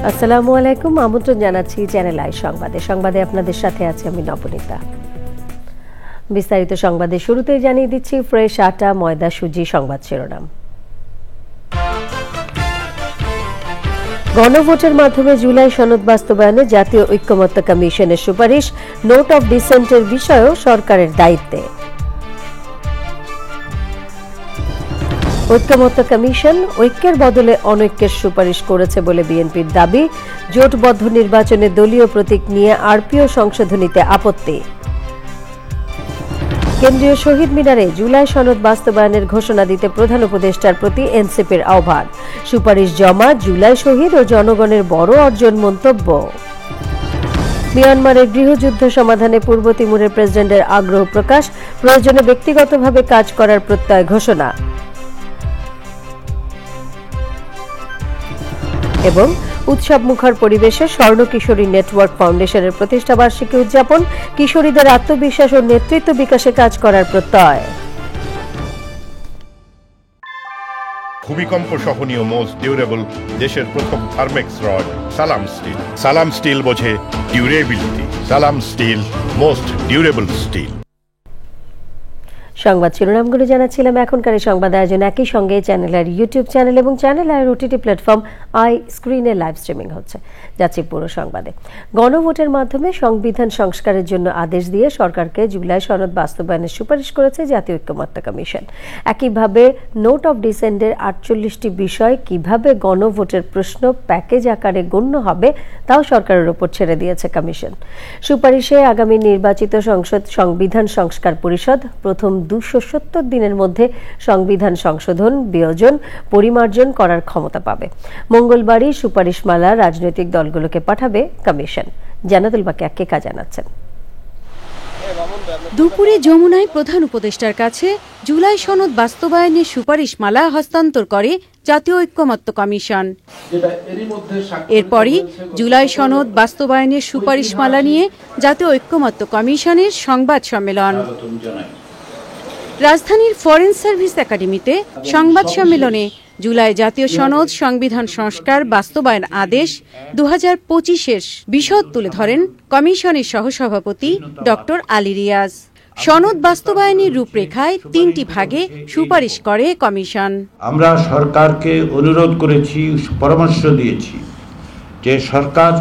আসসালামু আলাইকুম, আমন্ত্রণ জানাচ্ছি চ্যানেল আই সংবাদে। সংবাদে আপনাদের সাথে আছি আমি নবনীতা। বিস্তারিত সংবাদের শুরুতেই জানিয়ে দিচ্ছি ফ্রেশ আটা, ময়দা, সুজি সংবাদ শিরোনাম। গণভোটের মাধ্যমে জুলাই সনদ বাস্তবায়নে জাতীয় ঐক্যমত্য কমিশনের সুপারিশ, নোট অফ ডিসেন্টের বিষয়েও সরকারের দায়িত্বে। ঐক্যমত্য কমিশন ঐক্যের বদলে অনৈক্যের সুপারিশ করেছে বলে বিএনপির দাবি। জোটবদ্ধ নির্বাচনে দলীয় প্রতীক নিয়ে আরপিও সংশোধনীতে আপত্তি। কেন্দ্রীয় শহীদ মিনারে জুলাই সনদ বাস্তবায়নের ঘোষণা দিতে প্রধান উপদেষ্টার প্রতি এনসিপির আহ্বান। সুপারিশ জমা, জুলাই শহীদ ও জনগণের বড় অর্জন মন্তব্য। মিয়ানমারের গৃহযুদ্ধ সমাধানে পূর্ব তিমুরের প্রেসিডেন্টের আগ্রহ প্রকাশ, প্রয়োজনে ব্যক্তিগতভাবে কাজ করার প্রত্যয় ঘোষণা। এবং উৎসব মুখর পরিবেশে স্বর্ণ কিশোরী নেটওয়ার্ক ফাউন্ডেশনের প্রতিষ্ঠাবার্ষিকী উদযাপন, কিশোরীদের আত্মবিশ্বাস ও নেতৃত্ব বিকাশে কাজ করার প্রত্যয়। ভূমিকম্প সহনীয় মোস্ট ডিউরেবল দেশের প্রথম থার্মেক্স রড সালাম স্টিল। সালাম স্টিল বোঝে ডিউরেবিলিটি। সালাম স্টিল, মোস্ট ডিউরেবল স্টিল। সংবাদ শিরোনামগুলো জানাচ্ছিলাম। এখনকার সংবাদ আয়োজন একই সঙ্গে চ্যানেলের ইউটিউব চ্যানেল এবং চ্যানেলের ওটিটি প্ল্যাটফর্ম আই স্ক্রিনে লাইভ স্ট্রিমিং হচ্ছে। যাচ্ছি পুরো সংবাদে। গণভোটের মাধ্যমে সংবিধান সংস্কারের জন্য আদেশ দিয়ে সরকারকে জুলাই সনদ বাস্তবায়নের সুপারিশ করেছে জাতীয় ঐক্যমত্য কমিশন। একইভাবে নোট অফ ডিসেন্টের 48টি বিষয় কিভাবে গণভোটের প্রশ্ন প্যাকেজ আকারে গণ্য হবে তাও সরকারের ওপর ছেড়ে দিয়েছে কমিশন। সুপারিশে আগামী নির্বাচিত সংসদ সংবিধান সংস্কার পরিষদ প্রথম 270 দিনের মধ্যে সংবিধান সংশোধন, বিয়োজন, পরিমার্জন করার ক্ষমতা পাবে। মঙ্গলবারই সুপারিশমালা রাজনৈতিক দলগুলোকে পাঠাবে কমিশন। জান্নাতুল বাকিয়া কেকা জানাচ্ছেন। দুপুরে যমুনায় প্রধান উপদেষ্টার কাছে জুলাই সনদ বাস্তবায়নের সুপারিশমালা হস্তান্তর করে জাতীয় ঐক্যমত্য কমিশন। এরপরই জুলাই সনদ বাস্তবায়নের সুপারিশমালা নিয়ে জাতীয় ঐক্যমত্য কমিশনের সংবাদ সম্মেলন। রাজধানীর ফরেন সার্ভিস একাডেমিতে সংবাদ সম্মেলনে জুলাই জাতীয় সনদ সংবিধান সংস্কার বাস্তবায়ন আদেশ 2025-এর বিশদ তুলে ধরেন কমিশনের সহসভাপতি ডক্টর আলী রিয়াজ। সনদ বাস্তবায়নের রূপরেখায় 3টি ভাগে সুপারিশ করে কমিশন। আমরা সরকারকে অনুরোধ করেছি, পরামর্শ দিয়েছি যে সরকার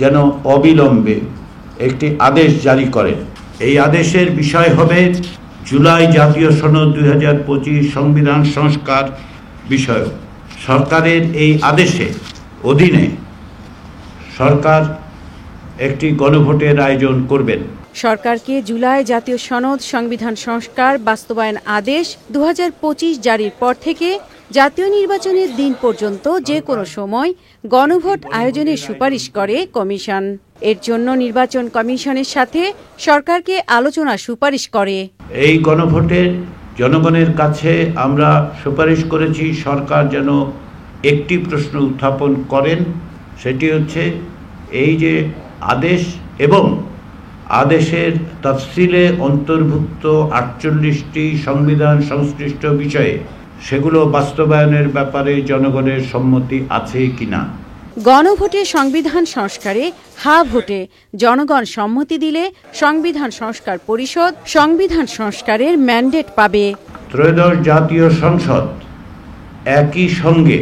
যেন অবিলম্বে একটি আদেশ জারি করেন। এই আদেশের বিষয় হবে জুলাই জাতীয় সনদ 2025 সংবিধান সংস্কার বিষয়। সরকারের এই আদেশে অধীনে সরকার একটি গণভোটের আয়োজন করবেন। সরকারকে জুলাই জাতীয় সনদ সংবিধান সংস্কার বাস্তবায়ন আদেশ 2025 জারির পর থেকে জাতীয় নির্বাচনের দিন পর্যন্ত যে কোনো সময় গণভোট আয়োজনের সুপারিশ করে কমিশন। এর জন্য নির্বাচন কমিশনের সাথে সরকারকে আলোচনা সুপারিশ করে। এই গণভোটে জনগণের কাছে আমরা সুপারিশ করেছি সরকার যেন একটি প্রশ্ন উত্থাপন করেন, সেটি হচ্ছে এই যে আদেশ এবং আদেশের তফসিলে অন্তর্ভুক্ত 48টি সংবিধান সংশ্লিষ্ট বিষয়ে সেগুলো বাস্তবায়নের ব্যাপারে জনগণের সম্মতি আছে কিনা। গণভোটে সংবিধান সংস্কারে হা ভোটে জনগণ সম্মতি দিলে সংবিধান সংস্কার পরিষদ সংবিধান সংস্কারের ম্যান্ডেট পাবে। ত্রয়োদশ জাতীয় সংসদ একই সঙ্গে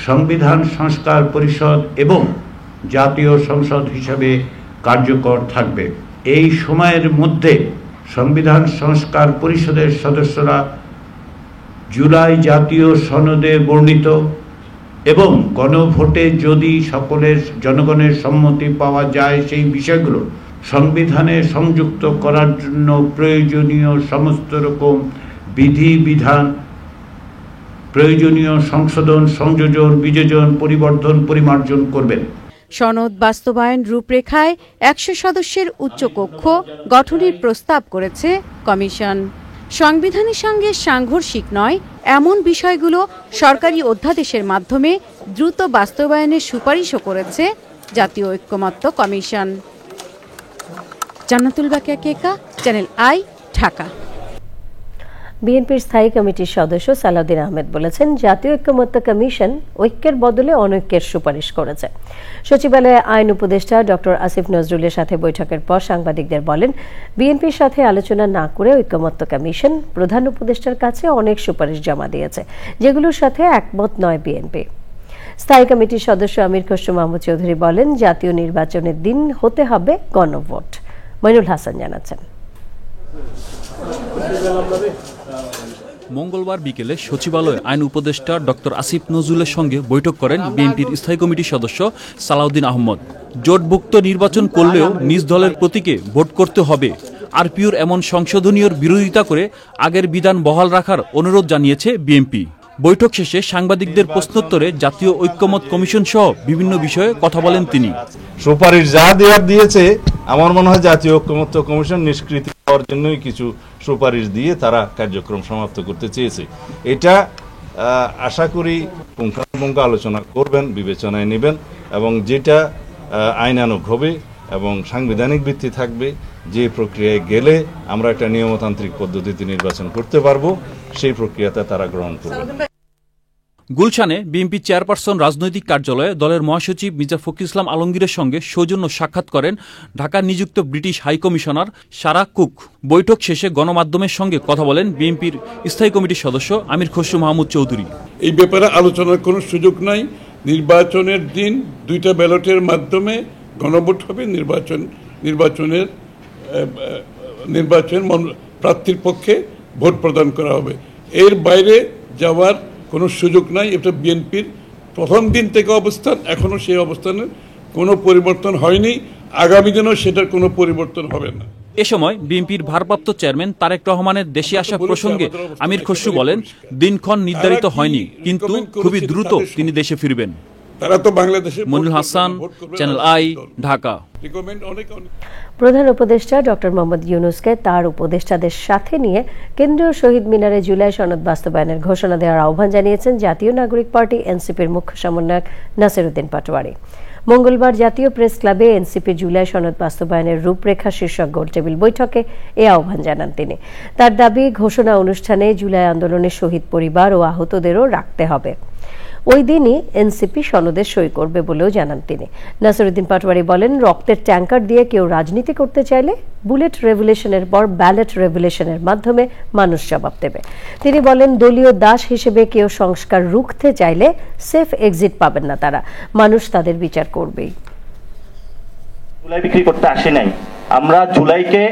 সংবিধান সংস্কার পরিষদ এবং জাতীয় সংসদ হিসেবে কার্যকর থাকবে। এই সময়ের মধ্যে সংবিধান সংস্কার পরিষদের সদস্যরা জুলাই জাতীয় সনদে বর্ণিত এবং গণভোটে যদি সকলের জনগণের সম্মতি পাওয়া যায় সেই বিষয়গুলো সংবিধানে সংযুক্ত করার জন্য প্রয়োজনীয় সমস্ত রকম বিধিবিধান, প্রয়োজনীয় সংশোধন, সংযোজন, বিযোজন, পরিবর্ধন, পরিমার্জন করবেন। সনদ বাস্তবায়ন রূপরেখায় 100 সদস্যের উচ্চকক্ষ গঠনের প্রস্তাব করেছে কমিশন। সংবিধানের সঙ্গে সাংঘর্ষিক নয় এমন বিষয়গুলো সরকারি অধ্যাদেশের মাধ্যমে দ্রুত বাস্তবায়নের সুপারিশও করেছে জাতীয় ঐক্যমত্য commission. Jannatul বাকিয়া Keka, channel I, Dhaka. বিএনপির স্থায়ী কমিটির সদস্য সালাউদ্দিন আহমেদ বলেছেন, জাতীয় ঐক্যমত্য কমিশন ঐক্যের বদলে অনৈক্যের সুপারিশ করেছে। সচিবালয়ে আইন উপদেষ্টা ডক্টর আসিফ নজরুলের সাথে বৈঠকের পর সাংবাদিকদের বলেন, বিএনপির সাথে আলোচনা না করে ঐক্যমত্য কমিশন প্রধান উপদেষ্টার কাছে অনেক সুপারিশ জমা দিয়েছে, যেগুলোর সাথে একমত নয় বিএনপি। স্থায়ী কমিটির সদস্য আমির খসরু মাহমুদ চৌধুরী বলেন, জাতীয় নির্বাচনের দিন হতে হবে গণভোট। মইনুল হাসান জানাচ্ছেন। মঙ্গলবার বিকেলে সচিবালয়ে আইন উপদেষ্টা ডক্টর আসিফ নজরুলের সঙ্গে বৈঠক করেন বিএনপির স্থায়ী কমিটির সদস্য সালাউদ্দিন আহমদ। জোটভুক্ত নির্বাচন করলেও নিজ দলের প্রতীকে ভোট করতে হবে। আরপিওর এমন সংশোধনীর বিরোধিতা করে আগের বিধান বহাল রাখার অনুরোধ জানিয়েছে বিএনপি। বৈঠক শেষে সাংবাদিকদের প্রশ্নোত্তরে জাতীয় ঐক্যমত কমিশন সহ বিভিন্ন বিষয়ে কথা বলেন তিনি। সুপারিশ যা দেওয়ার দিয়েছে, আমার মনে হয় জাতীয় ঐক্যমত্য কমিশন নিষ্কৃতি হওয়ার জন্যই কিছু সুপারিশ দিয়ে তারা কার্যক্রম সমাপ্ত করতে চেয়েছে। এটা আশা করি পুঙ্খানুপুঙ্খ আলোচনা করবেন, বিবেচনায় নেবেন এবং যেটা আইনানুগ হবে এবং সাংবিধানিক ভিত্তি থাকবে, যে প্রক্রিয়ায় গেলে আমরা একটা নিয়মতান্ত্রিক পদ্ধতিতে নির্বাচন করতে পারবো, সেই প্রক্রিয়াতে তারা গ্রহণ করবে। গুলশানে বিএনপি চেয়ারপারসন রাজনৈতিক কার্যালয়ে দলের মহাসচিব মির্জা ফখরুল ইসলাম আলমগীরের সঙ্গে সৌজন্য সাক্ষাৎ করেন ঢাকা নিযুক্ত ব্রিটিশ হাইকমিশনার সারা কুক। বৈঠক শেষে গণমাধ্যমের সঙ্গে কথা বলেন বিএনপির স্থায়ী কমিটির সদস্য আমির খসরু মাহমুদ চৌধুরী। এই ব্যাপারে আলোচনার কোনো সুযোগ নাই। নির্বাচনের দিন 2টা ব্যালটের মাধ্যমে গণভোট হবে। নির্বাচন প্রার্থীর পক্ষে ভোট প্রদান করা হবে। এর বাইরে যাওয়ার কোনো সুযোগ নাই। এটা বিএনপির প্রথম দিন থেকে অবস্থান, এখনো সেই অবস্থানের কোনো পরিবর্তন হয়নি, আগামী দিনেও সেটার কোনো পরিবর্তন হবে না। এ সময় বিএনপির ভারপ্রাপ্ত চেয়ারম্যান তারেক রহমানের দেশে আসা প্রসঙ্গে আমির খসরু বলেন, দিনক্ষণ নির্ধারিত হয়নি, কিন্তু খুবই দ্রুত তিনি দেশে ফিরবেন। তারা তো বাংলাদেশে। Moinul Hasan, channel I, Dhaka. প্রধান উপদেষ্টা ডক্টর মোহাম্মদ ইউনূসকে তার উপদেষ্টাদের সাথে নিয়ে কেন্দ্রীয় শহীদ মিনারে জুলাই সনদ বাস্তবায়নের ঘোষণা দেওয়ার আহ্বান জানিয়েছেন জাতীয় নাগরিক পার্টি এনসিপির মুখ্য সমন্বয়ক নাসির উদ্দিন পাটোয়ারি। মঙ্গলবার জাতীয় প্রেস ক্লাবে এনসিপির জুলাই সনদ বাস্তবায়নের রূপরেখা শীর্ষক গোলটেবিল বৈঠকে এ আহ্বান জানান তিনি। তার দাবি, ঘোষণা অনুষ্ঠানে জুলাই আন্দোলনের শহীদ পরিবার ও আহতদেরও রাখতে হবে। ওই দিনই এনসিপি সনদে সই করবে বলেও জানান তিনি। নাসিরউদ্দিন পাটোয়ারি বলেন, রক্তের ট্যাঙ্কার দিয়ে কেউ রাজনীতি করতে চাইলে বুলেট রেভুলেশনের পর ব্যালট রেভুলেশনের মাধ্যমে মানুষ জবাব দেবে। তিনি বলেন, দলীয় দাস হিসেবে কেউ সংস্কার রুখতে চাইলে সেফ এক্সিট পাবেন না তারা, মানুষ তাদের বিচার করবেই। জুলাই বিক্রি করতে আসি নাই, আমরা জুলাইকে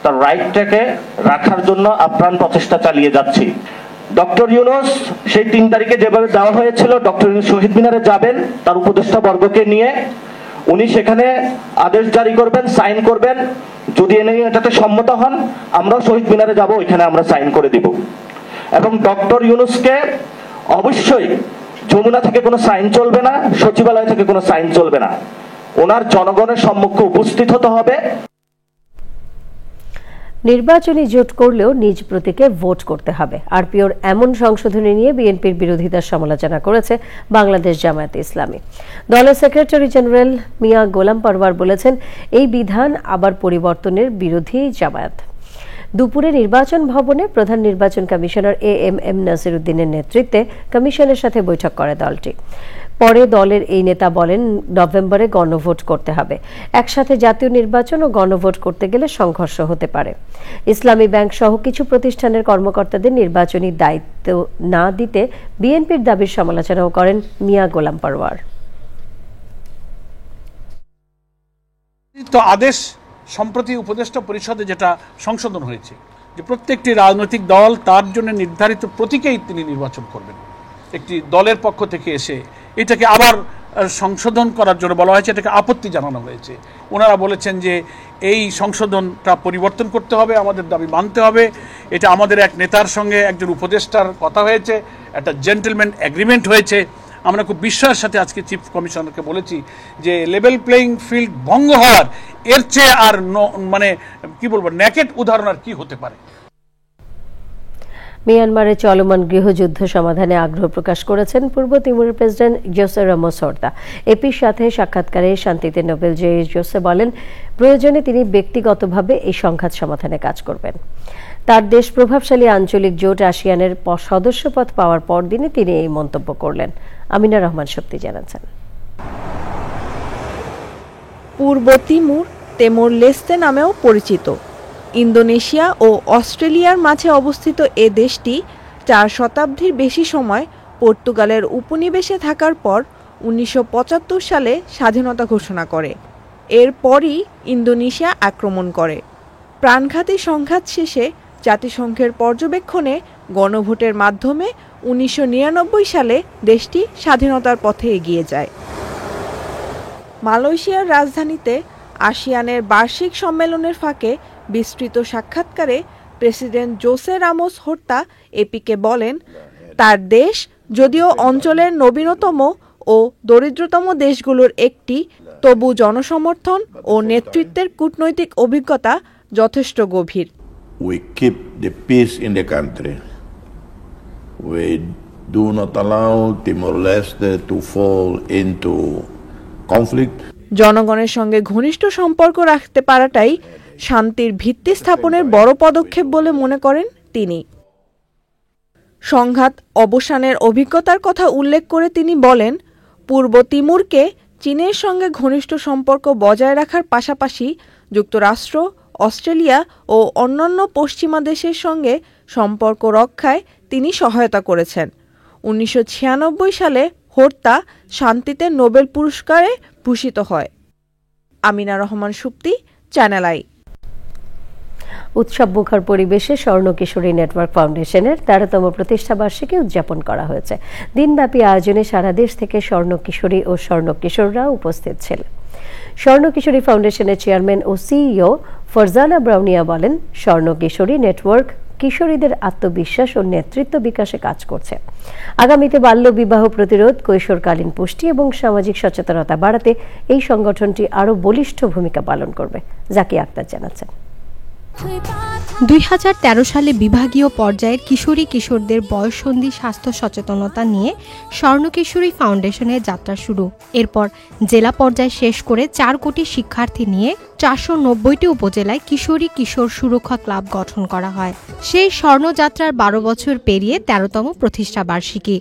তার রাইটটাকে রাখার জন্য আপ্রাণ প্রচেষ্টা চালিয়ে যাচ্ছি। ডক্টর ইউনূস সেই 3 তারিখে যেভাবে দেওয়া হয়েছিল, ডক্টর ইউনূস শহীদ মিনারে যাবেন তার উপদেষ্টা বর্গকে নিয়ে, উনি সেখানে আদেশ জারি করবেন, সাইন করবেন। যদি এটাতে সম্মত হন, আমরাও শহীদ মিনারে যাব, ওইখানে আমরা সাইন করে দিব। এবং ডক্টর ইউনূসকে অবশ্যই যমুনা থেকে কোনো সাইন চলবে না, সচিবালয় থেকে কোনো সাইন চলবে না, ওনার জনগণের সম্মুখে উপস্থিত হতে হবে। নির্বাচনী জোট করলেও নিজ প্রতীকে ভোট করতে হবে। আরপিওর এমন সংশোধনী নিয়ে বিএনপির বিরোধিতার সমালোচনা করেছে বাংলাদেশ জামায়াতে ইসলামী। দলের সেক্রেটারি জেনারেল মিয়া গোলাম পরওয়ার বলেছেন, এই বিধান আবার পরিবর্তনের বিরোধী জামায়াত। দুপুরে নির্বাচন ভবনে প্রধান নির্বাচন কমিশনার এএমএম নাসির উদ্দিনের নেতৃত্বে কমিশনের সাথে বৈঠক করে দলটি। পরে দলের এই নেতা বলেন, নভেম্বরে গণভোট করতে হবে। একসাথে জাতীয় নির্বাচন ও গণভোট করতে গেলে সংঘর্ষ হতে পারে। ইসলামী ব্যাংক সহ কিছু প্রতিষ্ঠানের কর্মকর্তাদের নির্বাচনী দায়িত্ব না দিতে বিএনপির দাবির সমালোচনাও করেন মিয়া গোলাম পরওয়ার। তো আদেশ সম্প্রতি উপদেষ্টা পরিষদে যেটা সংশোধন হয়েছে, যে প্রত্যেকটি রাজনৈতিক দল তার জন্য নির্ধারিত প্রতীকেই তিনি নির্বাচন করবেন। একটি দলের পক্ষ থেকে এসে এটাকে আবার সংশোধন করার জন্য বলা হয়েছে, এটাকে আপত্তি জানানো হয়েছে। ওনারা বলেছেন যে এই সংশোধনটা পরিবর্তন করতে হবে, আমাদের দাবি মানতে হবে। এটা আমাদের এক নেতার সঙ্গে একজন উপদেষ্টার কথা হয়েছে, একটা জেন্টলম্যান এগ্রিমেন্ট হয়েছে। আমরা খুব বিশ্বাসের সাথে আজকে চিফ কমিশনারকে বলেছি যে লেভেল প্লেইং ফিল্ড ভঙ্গ হওয়ার এর চেয়ে আর মানে কি বলবো, নেকেট উদাহরণ আর কি হতে পারে। মিয়ানমারের চলমান গৃহযুদ্ধ সমাধানে আগ্রহ প্রকাশ করেছেন পূর্ব তিমুরের প্রেসিডেন্ট জোসে রামোস হোর্তা। এপির সাথে সাক্ষাৎকারে শান্তিতে নোবেলজয়ী জোসে বলেন, প্রয়োজনে তিনি ব্যক্তিগতভাবে এই সংঘাত সমাধানে কাজ করবেন। তার দেশ প্রভাবশালী আঞ্চলিক জোট আসিয়ানের সদস্যপদ পাওয়ার পরদিনই তিনি এই মন্তব্য করলেন। আমিনা রহমান শক্তি জানাচ্ছেন। পূর্ব তিমুর তেমুর লেস্তে নামেও পরিচিত। ইন্দোনেশিয়া ও অস্ট্রেলিয়ার মাঝে অবস্থিত এ দেশটি 4 শতাব্দীর বেশি সময় পর্তুগালের উপনিবেশে থাকার পর 1975 সালে স্বাধীনতা ঘোষণা করে। এরপরই ইন্দোনেশিয়া আক্রমণ করে। প্রাণঘাতী সংঘাত শেষে জাতিসংঘের পর্যবেক্ষণে গণভোটের মাধ্যমে 1999 সালে দেশটি স্বাধীনতার পথে এগিয়ে যায়। মালয়েশিয়ার রাজধানীতে আসিয়ানের বার্ষিক সম্মেলনের ফাঁকে বিস্তৃত সাক্ষাৎকারে president Jose Ramos Horta APK বলেন, তার দেশ যদিও অঞ্চলের নবীনতম ও দরিদ্রতম দেশগুলোর একটি, তবু জনসমর্থন ও নেতৃত্বের কূটনৈতিক অভিজ্ঞতা যথেষ্ট গভীর। We keep the peace in the country. We do not allow Timor-Leste to fall into conflict. জনগণের সঙ্গে ঘনিষ্ঠ সম্পর্ক রাখতে পারাটাই শান্তির ভিত্তি স্থাপনের বড় পদক্ষেপ বলে মনে করেন তিনি। সংঘাত অবসানের অভিজ্ঞতার কথা উল্লেখ করে তিনি বলেন, পূর্ব তিমুরকে চীনের সঙ্গে ঘনিষ্ঠ সম্পর্ক বজায় রাখার পাশাপাশি যুক্তরাষ্ট্র, অস্ট্রেলিয়া ও অন্যান্য পশ্চিমা দেশের সঙ্গে সম্পর্ক রক্ষায় তিনি সহায়তা করেছেন। 1996 সালে হোর্তা শান্তিতে নোবেল পুরস্কারে ভূষিত হয়। Amina Rahman Supti, channel I. উৎসবমুখর পরিবেশে স্বর্ণ কিশোরী নেটওয়ার্ক ফাউন্ডেশনের 13তম প্রতিষ্ঠা বার্ষিকী উদযাপন করা হয়েছে। দিনব্যাপী আয়োজনে সারা দেশ থেকে স্বর্ণ কিশোরী ও স্বর্ণ কিশোররা উপস্থিত ছিলেন। স্বর্ণ কিশোরী ফাউন্ডেশনের চেয়ারম্যান ও সিইও ফরজানা ব্রাউনিয়া বলেন, স্বর্ণ কিশোরী নেটওয়ার্ক কিশোরীদের আত্মবিশ্বাস ও নেতৃত্ব বিকাশে কাজ করছে। আগামীতে বাল্য বিবাহ প্রতিরোধ, কৈশোরকালীন পুষ্টি এবং সামাজিক সচেতনতা বাড়াতে এই সংগঠনটি আরও বলিষ্ঠ ভূমিকা পালন করবে। জাকিয়া আক্তার জানাচ্ছেন। 2013 সালে বিভাগীয় পর্যায়ের কিশোরী কিশোরদের বয়ঃসন্ধি স্বাস্থ্য সচেতনতা নিয়ে স্বর্ণ কিশোরী ফাউন্ডেশনের যাত্রা শুরু। এরপর জেলা পর্যায়ে শেষ করে 4 কোটি শিক্ষার্থী নিয়ে 490টি উপজেলায় কিশোরী কিশোর সুরক্ষা ক্লাব গঠন করা হয়। সেই স্বর্ণযাত্রার 12 বছর পেরিয়ে 13তম প্রতিষ্ঠা বার্ষিকী।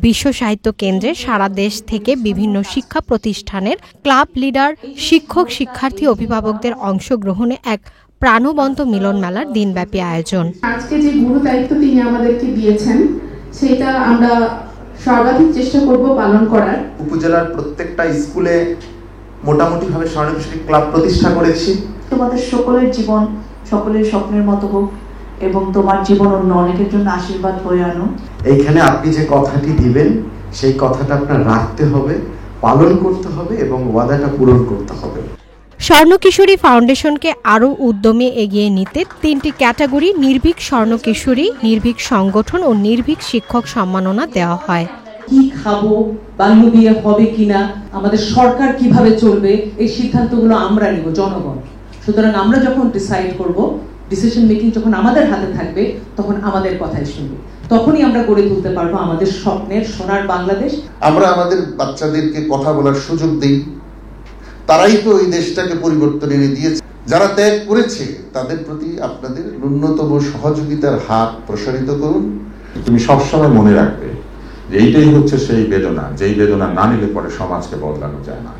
বিশ্ব সাহিত্য কেন্দ্রে সারা দেশ থেকে বিভিন্ন শিক্ষা প্রতিষ্ঠানের ক্লাব লিডার, শিক্ষক, শিক্ষার্থী, অভিভাবকদের অংশগ্রহণে এক প্রাণবন্ত মিলন মেলার দিনব্যাপী আয়োজন। আজকে যে গুরু দায়িত্ব তিনি আমাদেরকে দিয়েছেন সেটা আমরা সর্বাধিক চেষ্টা করব পালন করার। উপজেলার প্রত্যেকটা স্কুলে মোটামুটি ভাবে স্বর্ণ কিশোরী ক্লাব প্রতিষ্ঠা করেছি। তোমাদের সকলের জীবন সকলের স্বপ্নের মতো হোক এবং তোমার জীবন অন্য অনেকের জন্য আশীর্বাদ হয়ে আনো। এইখানে আপনি যে কথাটি দিবেন সেই কথাটা আপনার রাখতে হবে, পালন করতে হবে এবং ওয়াদাটা পূরণ করতে হবে। স্বর্ণ কিশোরী ফাউন্ডেশনকে আরও উদ্যমে এগিয়ে নিতে 3টি ক্যাটাগরি নির্ভীক স্বর্ণ কিশোরী, নির্ভীক সংগঠন ও নির্ভীক শিক্ষক সম্মাননা দেওয়া হয়। কি খাবো, বাল্য বিয়ে হবে কিনা, আমাদের সরকার কিভাবে চলবে, এই সিদ্ধান্তগুলো আমরা নিব, জনগণ। সুতরাং আমরা যখন ডিসাইড করব, ডিসিশন মেকিং যখন আমাদের হাতে থাকবে, তখন আমাদের কথাই শুনবে, তখনই আমরা গড়ে তুলতে পারবো আমাদের স্বপ্নের সোনার বাংলাদেশ। আমরা আমাদের বাচ্চাদেরকে কথা বলার সুযোগ দিই, তারাই তো এই দেশটাকে পরিবর্তন এনে দিয়েছে। যারা ত্যাগ করেছে তাদের প্রতি আপনাদের ন্যূনতম সহযোগিতার হাত প্রসারিত করুন। তুমি সবসময় মনে রাখবে যে এইটাই হচ্ছে সেই বেদনা, যেই বেদনা না নিলে পরে সমাজকে বদলানো যায় না।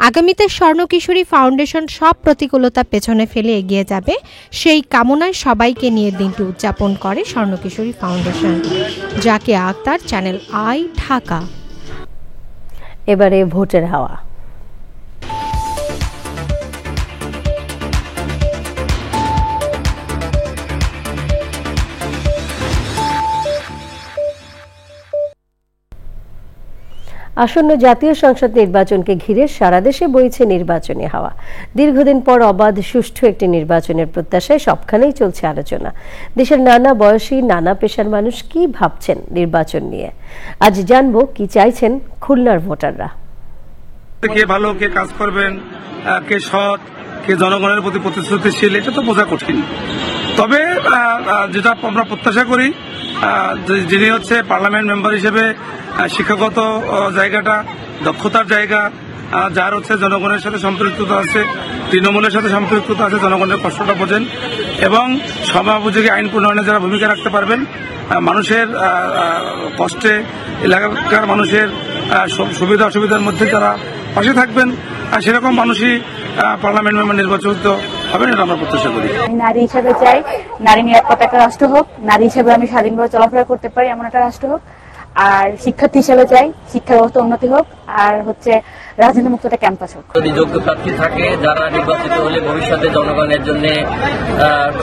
আগামীতে স্বর্ণ কিশোরী ফাউন্ডেশন সব প্রতিকূলতা পেছনে ফেলে এগিয়ে যাবে, সেই কামনায় সবাইকে নিয়ে দিনটি উদযাপন করে Swarna Kishori foundation. Zakia Akter, channel I, Dhaka. এবারে ভোটের হাওয়া। আসন্ন জাতীয় সংসদ নির্বাচনকে ঘিরে সারা দেশে বইছে নির্বাচনী হাওয়া। দীর্ঘদিন পর অবাধ সুষ্ঠু একটি নির্বাচনের প্রত্যাশায় সবখানেই চলছে আলোচনা। দেশের নানা বয়সী, নানা পেশার মানুষ কি ভাবছেন নির্বাচন নিয়ে। আজ জানবো কি চাইছেন খুলনার ভোটাররা। কে ভালো, কে কাজ করবেন, কে সৎ, কে জনগণের প্রতি প্রতিশ্রুতিশীল, এটা তো বোঝা কঠিন। তবে যেটা আমরা প্রত্যাশা করি, যিনি হচ্ছে পার্লামেন্ট মেম্বার হিসেবে শিক্ষাগত জায়গাটা, দক্ষতার জায়গা, যার হচ্ছে জনগণের সাথে সম্পৃক্ততা আছে, তৃণমূলের সাথে সম্পৃক্ততা আছে, জনগণের কষ্টটা বোঝেন এবং সময়োপযোগী আইন প্রণয়নে যারা ভূমিকা রাখতে পারবেন, মানুষের কষ্টে, এলাকার মানুষের সুবিধা অসুবিধার মধ্যে যারা পাশে থাকবেন, সেরকম মানুষই পার্লামেন্ট মেম্বার নির্বাচিত হবেন, এটা আমরা প্রত্যাশা করি। নারী হিসেবে চাই নারী নিরাপদ একটা রাষ্ট্র হোক, নারী হিসেবে আমি স্বাধীনভাবে চলাফেরা করতে পারি এমন একটা রাষ্ট্র হোক, আর শিক্ষার্থী হিসেবে চাই শিক্ষা ব্যবস্থা উন্নতি হোক, আর হচ্ছে রাজনীতি মুক্ত একটা ক্যাম্পাস হোক। যদি যোগ্য প্রার্থী থাকে যারা নির্বাচিত হলে ভবিষ্যতে জনগণের জন্য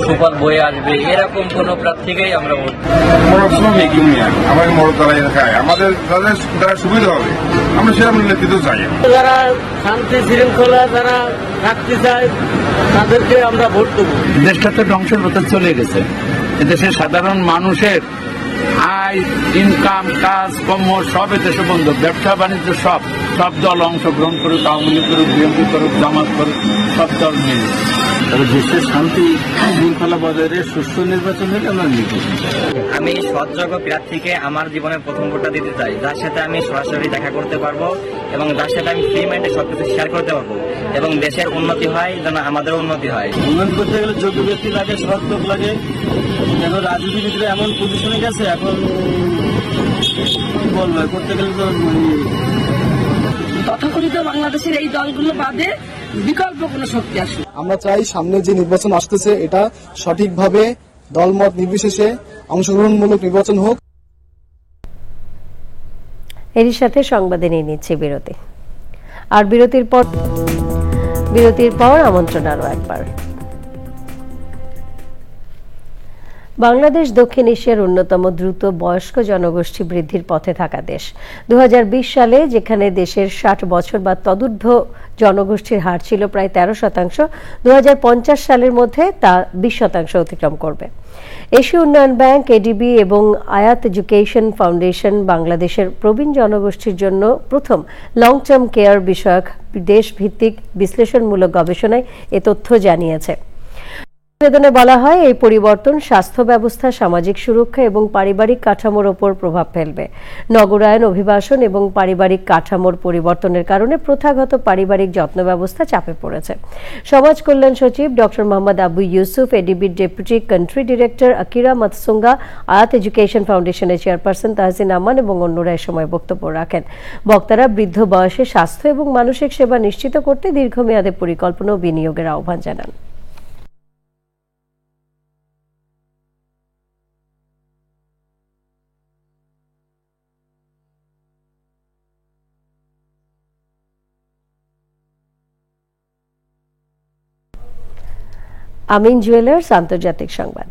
সুফল বয়ে আসবে, এরকম কোন প্রার্থীকেই আমরা ভোট। আমাদের যারা সুবিধা হবে আমরা সেরকম নেতৃত্ব চাই। যারা শান্তি শৃঙ্খলা যারা থাকতে চায় তাদেরকে আমরা ভোট দেবো। দেশটা তো ধ্বংসের পথে চলে গেছে। দেশের সাধারণ মানুষের আয়, ইনকাম, কাজ কর্ম সব দেশে বন্ধ, ব্যবসা বাণিজ্য সব দল অংশগ্রহণ করুক, আওয়ামী লীগ করুক, বিএনপি করুক, জামাত করুক, সব দল মিলে দেশের শান্তি শৃঙ্খলা বজায় রেখে সুষ্ঠু নির্বাচন হলে আমরা নির্বাচন চাই। আমি সৎযোগ্য প্রার্থীকে আমার জীবনের প্রথম ভোটটা দিতে চাই, যার সাথে আমি সরাসরি দেখা করতে পারবো এবং যার সাথে আমি ফ্রি মাইন্ডে সবকিছু শেয়ার করতে পারবো এবং দেশের উন্নতি হয় যেন আমাদের উন্নতি হয়। উন্নয়ন করতে গেলে যোগ্য ব্যক্তি লাগে, সৎ লোক লাগে। এখন রাজনীতিবিদরা এমন পজিশনে গেছে, এখন কি বলবো, করতে গেলে তো তথাকথিত বাংলাদেশের এই দলগুলো বাদে বিকল্প কোনো শক্তি আসে। আমরা চাই সামনে যে নির্বাচন আসতেছে এটা সঠিকভাবে দলমত নির্বিশেষে অংশগ্রহণমূলক নির্বাচন হোক। এরই সাথে সংবাদে নিয়ে নিচ্ছে বিরতি, আর বিরতির পর আমন্ত্রণ আরো একবার। বাংলাদেশ দক্ষিণ এশিয়ার অন্যতম দ্রুত বয়স্ক জনগোষ্ঠী বৃদ্ধির পথে থাকা দেশ। 2020 সালে যেখানে দেশের 60 বছর বা তদূর্ধ্ব জনগোষ্ঠীর হার ছিল প্রায় 13%, 2050 সালের মধ্যে তা 20% অতিক্রম করবে। এশীয় উন্নয়ন ব্যাংক, এডিবি এবং আয়াত এডুকেশন ফাউন্ডেশন বাংলাদেশের প্রবীণ জনগোষ্ঠীর জন্য প্রথম লং টার্ম কেয়ার বিষয়ক দেশভিত্তিক বিশ্লেষণমূলক গবেষণায় এ তথ্য জানিয়েছে। প্রতিবেদনে বলা হয়, এই পরিবর্তন স্বাস্থ্য ব্যবস্থা, সামাজিক সুরক্ষা এবং পারিবারিক কাঠামোর ওপর প্রভাব ফেলবে। নগরায়ন, অভিবাসন এবং পারিবারিক কাঠামোর পরিবর্তনের কারণে প্রথাগত পারিবারিক যত্ন ব্যবস্থা চাপে পড়েছে। সমাজ কল্যাণ সচিব ডক্টর মোহাম্মদ আবু ইউসুফ, এডিবির deputy country director Akira Matsunaga, Ayat education ফাউন্ডেশনের চেয়ারপারসন তাহসিন আমান এবং অন্যরা এ সময় বক্তব্য রাখেন। বক্তারা বৃদ্ধ বয়সে স্বাস্থ্য এবং মানসিক সেবা নিশ্চিত করতে দীর্ঘমেয়াদে পরিকল্পনা ও বিনিয়োগের আহ্বান জানান। আমিন জুয়েলার্স আন্তর্জাতিক সংবাদ।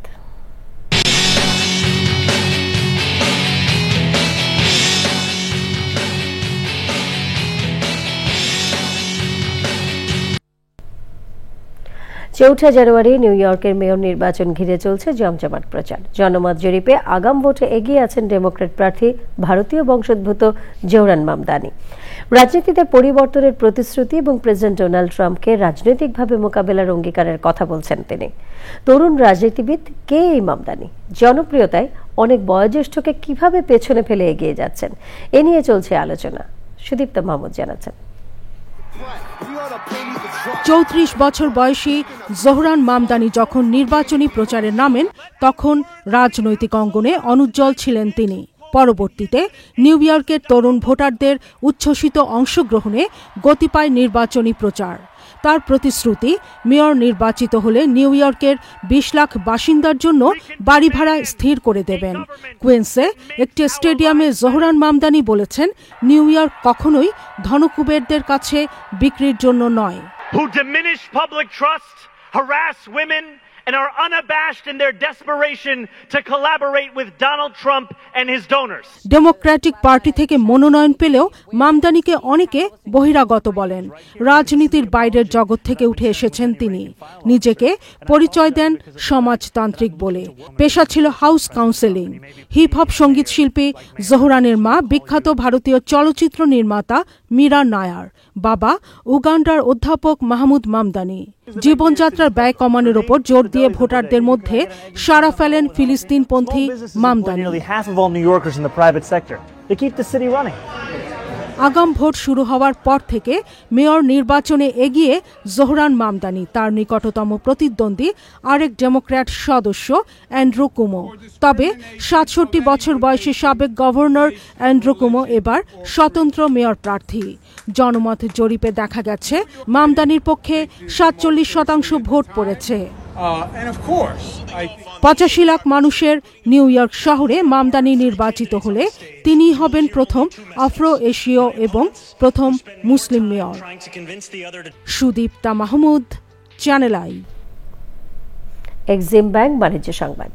চৌঠা জানুয়ারি নিউ ইয়র্কের মেয়র নির্বাচন ঘিরে চলছে জমজমাট প্রচার। জনমত জরিপে আগাম ভোটে এগিয়ে আছেন ডেমোক্র্যাট প্রার্থী ভারতীয় বংশোদ্ভূত জোহরান মামদানি। রাজনীতিতে পরিবর্তনের প্রতিশ্রুতি এবং প্রেসিডেন্ট ডোনাল্ড ট্রাম্পকে রাজনৈতিকভাবে মোকাবেলার অঙ্গীকারের কথা বলছেন তিনি। তরুণ রাজনীতিবিদ কে এই মামদানি? জনপ্রিয়তায় অনেক বয়োজ্যেষ্ঠকে কিভাবে পেছনে ফেলে এগিয়ে যাচ্ছেন, এ নিয়ে চলছে আলোচনা। সুদীপ্ত মাহমুদ জানাচ্ছেন। 34 বছর বয়সী জোহরান মামদানি যখন নির্বাচনী প্রচারে নামেন তখন রাজনৈতিক অঙ্গনে অনুজ্জ্বল ছিলেন তিনি। পরবর্তীতে নিউ ইয়র্কের তরুণ ভোটারদের উচ্ছ্বসিত অংশগ্রহণে গতি পায় নির্বাচনী প্রচার। তার প্রতিশ্রুতি, মেয়র নির্বাচিত হলে নিউ ইয়র্কের 20 লাখ বাসিন্দার জন্য বাড়ি ভাড়া স্থির করে দেবেন। কুইন্সে একটি স্টেডিয়ামে জোহরান মামদানি বলেছেন, নিউ ইয়র্ক কখনোই ধনকুবেরদের কাছে বিক্রির জন্য নয়। Who diminish public trust, harass women, and are unabashed in their desperation to collaborate with Donald Trump and his donors. Democratic party থেকে মনোনয়ন পেলেও মামদানিকে অনেকে বহিরাগত বলেন। রাজনীতির বাইরের জগৎ থেকে উঠে এসেছেন তিনি। নিজেকে পরিচয় দেন সমাজতান্ত্রিক বলে। পেশা ছিল হাউস কাউন্সেলিং। হিপ হপ সঙ্গীত শিল্পী জোহরানের মা বিখ্যাত ভারতীয় চলচ্চিত্র নির্মাতা মীরা নায়ার। বাবা উগান্ডার অধ্যাপক মাহমুদ মামদানি। জীবনযাত্রার ব্যয় কমানোর ওপর জোর দিয়ে ভোটারদের মধ্যে সাড়া ফেলেন ফিলিস্তিনপন্থী মামদানি। আগাম ভোট শুরু হওয়ার পর থেকে মেয়র নির্বাচনে এগিয়ে জোহরান মামদানি, তার নিকটতম প্রতিদ্বন্দ্বী আরেক ডেমোক্র্যাট সদস্য অ্যান্ড্রু কুমো। তবে ৬৭ বছর বয়সী সাবেক গভর্নর অ্যান্ড্রু কুমো এবার স্বতন্ত্র মেয়র প্রার্থী। জনমত জরিপে দেখা গেছে মামদানির পক্ষে ৪৭% ভোট পড়েছে। ৮৫ লাখ মানুষের নিউ ইয়র্ক শহরে মামদানি নির্বাচিত হলে তিনি হবেন প্রথম আফ্রো এশীয় এবং প্রথম মুসলিম মেয়র। Sudipta Mahmud, channel I. Exim bank বাণিজ্য সংবাদ।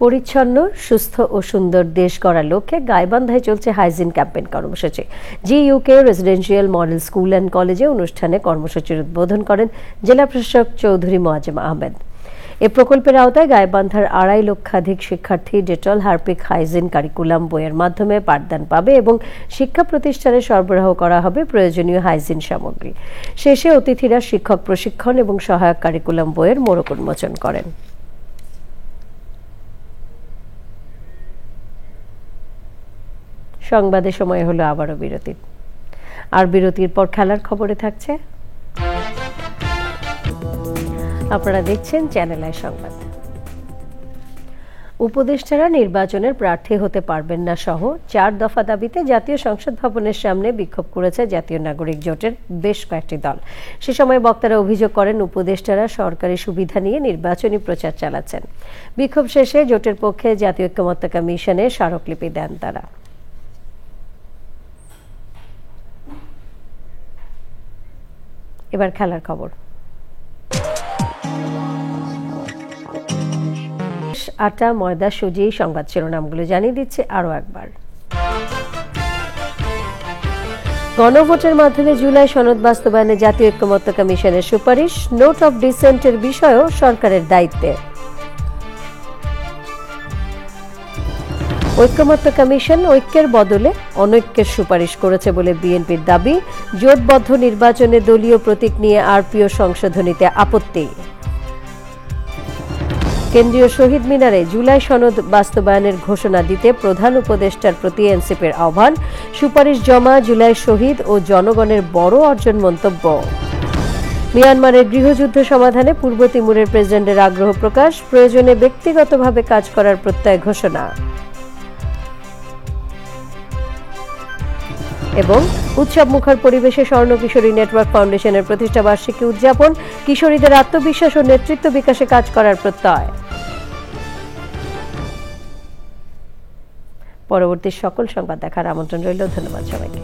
পরিচ্ছন্ন, সুস্থ ও সুন্দর দেশ গড়ার লক্ষ্যে গাইবান্ধায় চলছে হাইজিন ক্যাম্পেইন কর্মসূচি। GUK residential model school and কলেজে অনুষ্ঠানে কর্মসূচির উদ্বোধন করেন জেলা প্রশাসক চৌধুরী মোয়াজ্জেম আহমেদ। এ প্রকল্পের আওতায় গাইবান্ধার ২.৫ লক্ষাধিক শিক্ষার্থী ডেটল হারপিক হাইজিন কারিকুলাম বইয়ের মাধ্যমে পাঠদান পাবে এবং শিক্ষা প্রতিষ্ঠানে সরবরাহ করা হবে প্রয়োজনীয় হাইজিন সামগ্রী। শেষে অতিথিরা শিক্ষক প্রশিক্ষণ এবং সহায়ক কারিকুলাম বইয়ের মোড়ক উন্মোচন করেন। সংবাদে সময় হলো আবারও বিরতির। আর বিরতির পর খেলার খবরে থাকছে। আপনারা দেখছেন চ্যানেল আই সংবাদ। উপদেষ্টারা নির্বাচনের প্রার্থী হতে পারবেন না সহ 4 দফা দাবিতে জাতীয় সংসদ ভবনের সামনে বিক্ষোভ করেছে জাতীয় নাগরিক জোটের বেশ কয়েকটি দল। সে সময় বক্তারা অভিযোগ করেন উপদেষ্টারা সরকারি সুবিধা নিয়ে নির্বাচনী প্রচার চালাচ্ছেন। বিক্ষোভ শেষে জোটের পক্ষে জাতীয় ঐক্যমত্য কমিশনে স্মারকলিপি দেন তারা। এবার খেলার খবর। আটা, ময়দা, সুজি, সংবাদ শিরোনামগুলো জানিয়ে দিচ্ছে আরো একবার। গণভোটের মাধ্যমে জুলাই সনদ বাস্তবায়নে জাতীয় ঐক্যমত্য কমিশনের সুপারিশ। নোট অফ ডিসেন্টের বিষয়ও সরকারের দায়িত্বে। ঐক্যমত্য কমিশন ঐক্যের বদলে অনৈক্যের সুপারিশ করেছে বলে বিএনপির দাবি। জোটবদ্ধ নির্বাচনে দলীয় প্রতীক নিয়ে আরপিও সংশোধনীতে আপত্তি। কেন্দ্রীয় শহীদ মিনারে জুলাই সনদ বাস্তবায়নের ঘোষণা দিতে প্রধান উপদেষ্টার প্রতি এনসিপির আহ্বান। সুপারিশ জমা, জুলাই শহীদ ও জনগণের বড় অর্জন মন্তব্য। মিয়ানমারের গৃহযুদ্ধ সমাধানে পূর্ব তিমুরের প্রেসিডেন্টের আগ্রহ প্রকাশ। প্রয়োজনে ব্যক্তিগতভাবে কাজ করার প্রত্যয় ঘোষণা। এবং উৎসব মুখর পরিবেশে স্বর্ণ কিশোরী নেটওয়ার্ক ফাউন্ডেশনের প্রতিষ্ঠা বার্ষিকী উদযাপন। কিশোরীদের আত্মবিশ্বাস ও নেতৃত্ব বিকাশে কাজ করার প্রত্যয়। পরবর্তী সকল সংবাদ দেখার আমন্ত্রণ রইল। ধন্যবাদ সবাইকে।